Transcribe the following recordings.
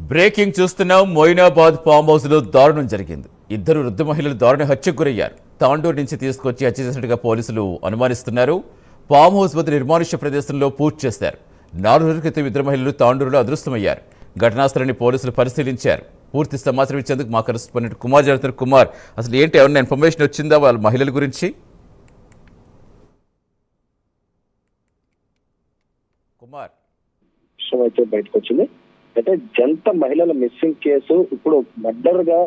Breaking చూస్తున్నాం. Moinabad farm house లో దారుణం జరిగింది. ఇద్దరు వృద్ధ మహిళలు దారుణ హత్యకు గురయ్యారు. తాండూరు నుంచి తీసుకొచ్చి హత్య చేసినట్టుగా పోలీసులు అనుమానిస్తున్నారు. ఫామ్ హౌస్ వద్ద నిర్మానుష్య ప్రదేశంలో పూర్తి చేశారు. 4 రోజుల క్రితం ఇద్దరు మహిళలు తాండూరులో అదృశ్యమయ్యారు. ఘటనా స్థలాన్ని పోలీసులు పరిశీలించారు. పూర్తి సమాచారం ఇచ్చేందుకు మా కరెస్పాండెంట్ కుమార్ జరుగుతున్నారు. కుమార్, అసలు ఏంటి, ఏమన్నా ఇన్ఫర్మేషన్ వచ్చిందా వాళ్ళ మహిళల గురించి? కుమార్ అయితే బయటకు వచ్చింది. అయితే జంట మహిళల మిస్సింగ్ కేసు ఇప్పుడు మర్డర్ గా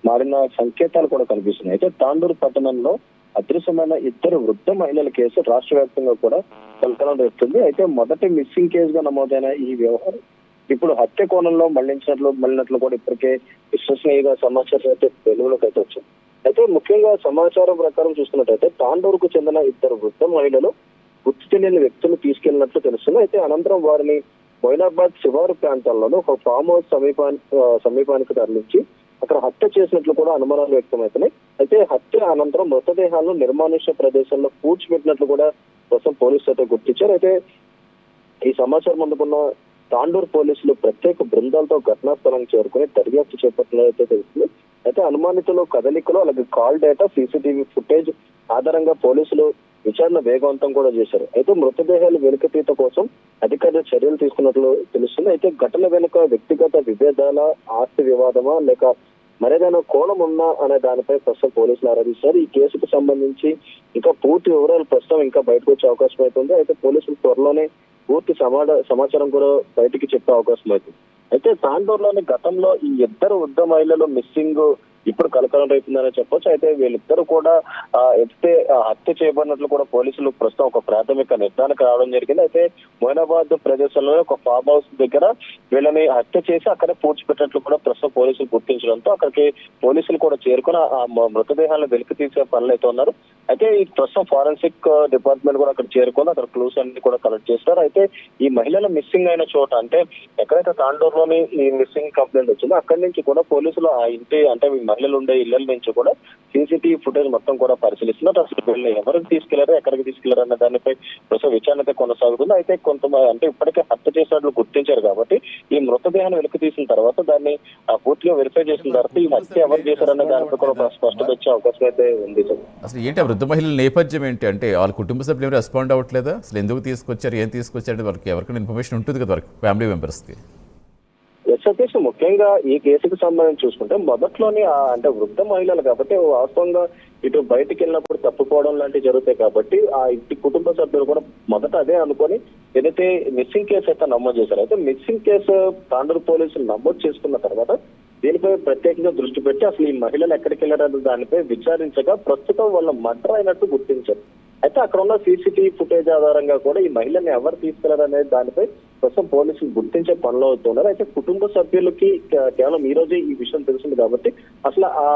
మారిన సంకేతాలు కూడా కనిపిస్తున్నాయి. అయితే తాండూరు పట్టణంలో అదృశ్యమైన ఇద్దరు వృద్ధ మహిళల కేసు రాష్ట్ర వ్యాప్తంగా కూడా కలకలం రేపుతుంది. అయితే మొదటి మిస్సింగ్ కేసుగా నమోదైన ఈ వ్యవహారం ఇప్పుడు హత్య కోణంలో మళ్ళినట్లు కూడా ఇప్పటికే విశ్వసనీయంగా సమాచారం అయితే వెలుగులోకి అయితే వచ్చింది. అయితే ముఖ్యంగా సమాచారం ప్రకారం చూస్తున్నట్టయితే తాండూరుకు చెందిన ఇద్దరు వృద్ధ మహిళలు గుర్తు తెలియని వ్యక్తులు తీసుకెళ్లినట్లు తెలుస్తుంది. అయితే అనంతరం వారిని మొయినాబాద్ శివారు ప్రాంతాల్లోనూ ఒక ఫామ్ హౌస్ సమీపానికి తరలించి అక్కడ హత్య చేసినట్లు కూడా అనుమానాలు వ్యక్తమవుతున్నాయి. అయితే హత్య అనంతరం మృతదేహాలను నిర్మానుష్య ప్రదేశంలో పూడ్చిపెట్టినట్లు కూడా ప్రస్తుతం పోలీసులు అయితే గుర్తించారు. అయితే ఈ సమాచారం అందుకున్న తాండూరు పోలీసులు ప్రత్యేక బృందాలతో ఘటనా స్థలానికి చేరుకుని దర్యాప్తు చేపట్టినట్లయితే తెలుస్తుంది. అయితే అనుమానితులు కదలికలు అలాగే కాల్ డేటా సీసీటీవీ ఫుటేజ్ ఆధారంగా పోలీసులు విచారణ వేగవంతం కూడా చేశారు. అయితే మృతదేహాలు వెలికితీత కోసం అధికారులు చర్యలు తీసుకున్నట్లు తెలుస్తుంది. అయితే ఘటన వెనుక వ్యక్తిగత విభేదాల, ఆస్తి వివాదమా లేక మరేదైనా కోణం ఉన్నా అనే దానిపై ప్రస్తుతం పోలీసులు ఆరాధిస్తారు. ఈ కేసుకు సంబంధించి ఇంకా పూర్తి వివరాలు ప్రస్తుతం ఇంకా బయటకు వచ్చే అవకాశం అవుతుంది. అయితే పోలీసులు త్వరలోనే పూర్తి సమాచారం కూడా బయటికి చెప్పే అవకాశం అవుతుంది. అయితే తాండూరులోని గతంలో ఈ ఇద్దరు వృద్ధ మహిళలు మిస్సింగ్ ఇప్పుడు కలకలం రేపుందని చెప్పొచ్చు. అయితే వీళ్ళిద్దరు కూడా హత్య చేయబడినట్లు కూడా పోలీసులు ప్రస్తుతం ఒక ప్రాథమిక నిర్ధారణకు రావడం జరిగింది. అయితే మొయినాబాద్ ప్రదేశంలో ఒక ఫామ్ హౌస్ దగ్గర వీళ్ళని హత్య చేసి అక్కడే పూడ్చిపెట్టినట్లు కూడా ప్రస్తుతం పోలీసులు గుర్తించడంతో అక్కడికి పోలీసులు కూడా చేరుకుని ఆ మృతదేహాలను వెలికి తీసే పనులు అయితే ఉన్నారు. అయితే ఈ ప్రస్తుతం ఫారెన్సిక్ డిపార్ట్మెంట్ కూడా అక్కడ చేరుకొని అక్కడ క్లూస్ అన్ని కూడా కలెక్ట్ చేస్తారు. అయితే ఈ మహిళలు మిస్సింగ్ అయిన చోట అంటే ఎక్కడైతే తాండూరులోని ఈ మిస్సింగ్ కంప్లైంట్ వచ్చిందో అక్కడి నుంచి కూడా పోలీసులు ఆ ఇంటి అంటే మహిళలు ఉండే ఇళ్ల నుంచి కూడా సీసీటీవీ ఫుటేజ్ మొత్తం కూడా పరిశీలిస్తున్నారు. అసలు వీళ్ళు ఎవరికి తీసుకెళ్లారు, ఎక్కడికి తీసుకెళ్లారు అన్న దానిపై ప్రస్తుతం విచారణ అయితే కొనసాగుతుంది. అయితే కొంతమంది అంటే ఇప్పటికే హత్య చేసినట్లు గుర్తించారు కాబట్టి ఈ మృతదేహాన్ని వెలికి తీసిన తర్వాత దాన్ని పూర్తిగా వెరిఫై చేసిన తర్వాత ఈ హత్య ఎవరు చేశారన్న దానిపై కూడా స్పష్టత వచ్చే అవకాశం అయితే ఉంది. అసలు ఏంటి వృద్ధ మహిళల నేపథ్యం ఏంటి అంటే వాళ్ళ కుటుంబ సభ్యులు రెస్పాండ్ అవ్వట్లేదా? అసలు ఎందుకు తీసుకొచ్చారు, ఏం తీసుకొచ్చారు, వాళ్ళకి ఎవరికైనా ఇన్ఫర్మేషన్ ఉంటుంది కదా వాళ్ళకి ఫ్యామిలీ మెంబర్స్కి? సతీష్, ముఖ్యంగా ఈ కేసుకు సంబంధించి చూసుకుంటే మొదట్లోని అంటే వృద్ధ మహిళలు కాబట్టి వాస్తవంగా ఇటు బయటికి వెళ్ళినప్పుడు తప్పుకోవడం లాంటివి జరుగుతాయి కాబట్టి ఆ ఇంటి కుటుంబ సభ్యులు కూడా మొదట అదే అనుకొని ఏదైతే మిస్సింగ్ కేసు అయితే నమోదు చేశారు. అయితే మిస్సింగ్ కేసు తాండూరు పోలీసులు నమోదు చేసుకున్న తర్వాత దీనిపై ప్రత్యేకంగా దృష్టి పెట్టి అసలు ఈ మహిళలు ఎక్కడికి వెళ్ళారన్న దానిపై విచారించగా ప్రస్తుతం వాళ్ళ మర్డర్ అయినట్టు గుర్తించారు. అయితే అక్కడ ఉన్న సీసీటీవీ ఫుటేజ్ ఆధారంగా కూడా ఈ మహిళల్ని ఎవరు తీసుకెళ్లారనేది దానిపై ప్రస్తుతం పోలీసులు గుర్తించే పనిలో అవుతున్నారు. అయితే కుటుంబ సభ్యులకి కేవలం ఈ రోజే ఈ విషయం తెలిసింది కాబట్టి అసలు ఆ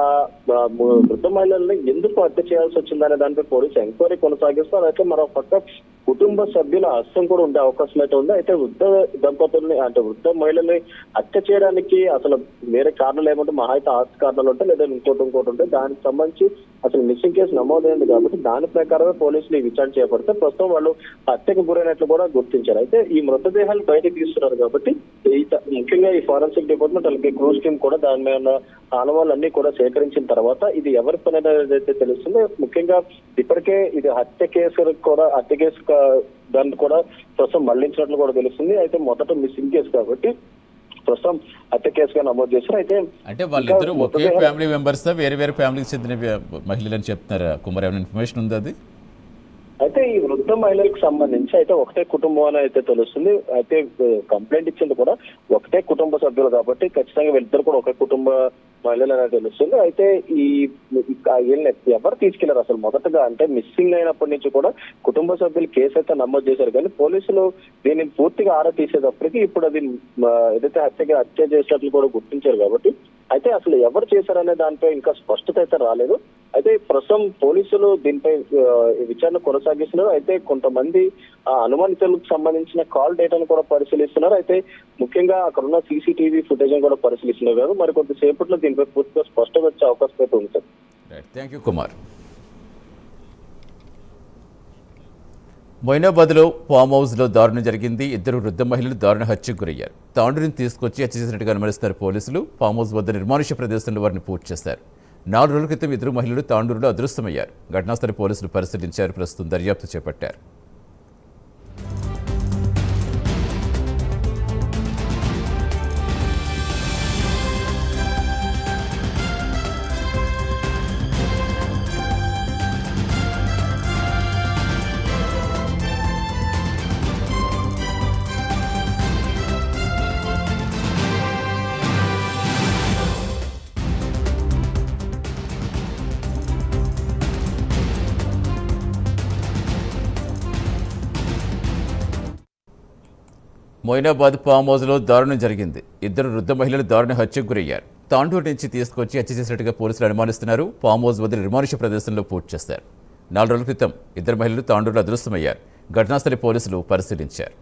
వృద్ధ మహిళల్ని ఎందుకు హత్య చేయాల్సి వచ్చిందనే దానిపై పోలీసు ఎంక్వైరీ కొనసాగిస్తారు. అయితే మరో పక్క కుటుంబ సభ్యుల హస్తం కూడా ఉండే అవకాశం అయితే ఉంది. అయితే వృద్ధ దంపతుల్ని అంటే వృద్ధ మహిళల్ని హత్య చేయడానికి అసలు వేరే కారణాలు ఏమంటే మహా అయితే ఆస్తి కారణాలు ఉంటాయి లేదా ఇంకోటి ఉంటాయి. దానికి సంబంధించి అసలు మిస్సింగ్ కేసు నమోదైంది కాబట్టి దాని ప్రకారమే పోలీసులు ఈ విచారణ చేపడితే ప్రస్తుతం వాళ్ళు హత్యకు గురైనట్లు కూడా గుర్తించారు. అయితే ఈ మృతదేహాలు బయటకు తీస్తున్నారు కాబట్టి ముఖ్యంగా ఈ ఫారెన్సిక్ డిపార్ట్మెంట్ అలాగే క్రూజ్ టీమ్ కూడా దాని మీద ఆనవాళ్ళన్నీ కూడా సేకరించిన తర్వాత ఇది ఎవరి పని అనేది తెలుస్తుంది. ముఖ్యంగా ఇప్పటికే ఇది హత్య కేసు దాన్ని కూడా ప్రస్తుతం మళ్లించినట్లు కూడా తెలుస్తుంది. అయితే మొదట మిస్సింగ్ కేసు కాబట్టి ప్రస్తుతం హత్య కేసుగా నమోదు చేశారు. అయితే వాళ్ళిద్దరూ ఒకే ఫ్యామిలీ మెంబర్స్, వేరే వేరే ఫ్యామిలీకి చెందిన మహిళలు అని చెప్తున్నారా కుమార్? ఏమైనా ఇన్ఫర్మేషన్ ఉందా అది? అయితే ఈ వృద్ధ మహిళలకు సంబంధించి అయితే ఒకటే కుటుంబం అని అయితే తెలుస్తుంది. అయితే కంప్లైంట్ ఇచ్చింది కూడా ఒకటే కుటుంబ సభ్యులు కాబట్టి ఖచ్చితంగా వీళ్ళిద్దరు కూడా ఒకే కుటుంబ మహిళలు అనేది తెలుస్తుంది. అయితే ఈ ఎవరు తీసుకెళ్లారు అసలు మొదటగా అంటే మిస్సింగ్ అయినప్పటి నుంచి కూడా కుటుంబ సభ్యులు కేసు అయితే నమోదు చేశారు కానీ పోలీసులు దీన్ని పూర్తిగా ఆరా తీసేటప్పటికి ఇప్పుడు అది ఏదైతే హత్య చేసినట్లు కూడా గుర్తించారు కాబట్టి అయితే అసలు ఎవరు చేశారనే దానిపై ఇంకా స్పష్టత అయితే రాలేదు. అయితే ప్రస్తుతం పోలీసులు దీనిపై విచారణ కొనసాగిస్తున్నారు. అయితే కొంతమంది అనుమానితులకు సంబంధించిన కాల్ డేటాను కూడా పరిశీలిస్తున్నారు. అయితే ముఖ్యంగా అక్కడ ఉన్న సీసీటీవీ ఫుటేజ్ కూడా పరిశీలిస్తున్నారు. మరి కొంతసేపట్లో దీనిపై పూర్తిగా స్పష్టత వచ్చే అవకాశం అయితే ఉంది. Thank you Kumar. మొయినాబాద్లో ఫామ్ హౌస్లో దారుణం జరిగింది. ఇద్దరు వృద్ధ మహిళలు దారుణ హత్యకు గురయ్యారు. తాండూరుని తీసుకొచ్చి హత్య చేసినట్టుగా అనుమానిస్తున్నారు పోలీసులు. ఫామ్ హౌస్ వద్ద నిర్మానుష్య ప్రదేశంలో వారిని పూర్తి చేశారు. 4 రోజుల క్రితం ఇద్దరు మహిళలు తాండూరులో అదృశ్యమయ్యారు. ఘటనాస్థలి పోలీసులు పరిశీలించారు. ప్రస్తుతం దర్యాప్తు చేపట్టారు. మొయినాబాద్ ఫామ్ హౌస్లో దారుణం జరిగింది. ఇద్దరు వృద్ధ మహిళలు దారుణ హత్యకు గురయ్యారు. తాండూరు నుంచి తీసుకొచ్చి హత్య చేసినట్టుగా పోలీసులు అనుమానిస్తున్నారు. ఫామ్ హౌస్ వద్ద నిర్మానుష్య ప్రదేశంలో పూర్తి చేశారు. 4 రోజుల క్రితం ఇద్దరు మహిళలు తాండూరులో అదృశ్యమయ్యారు. ఘటనాస్థలి పోలీసులు పరిశీలించారు.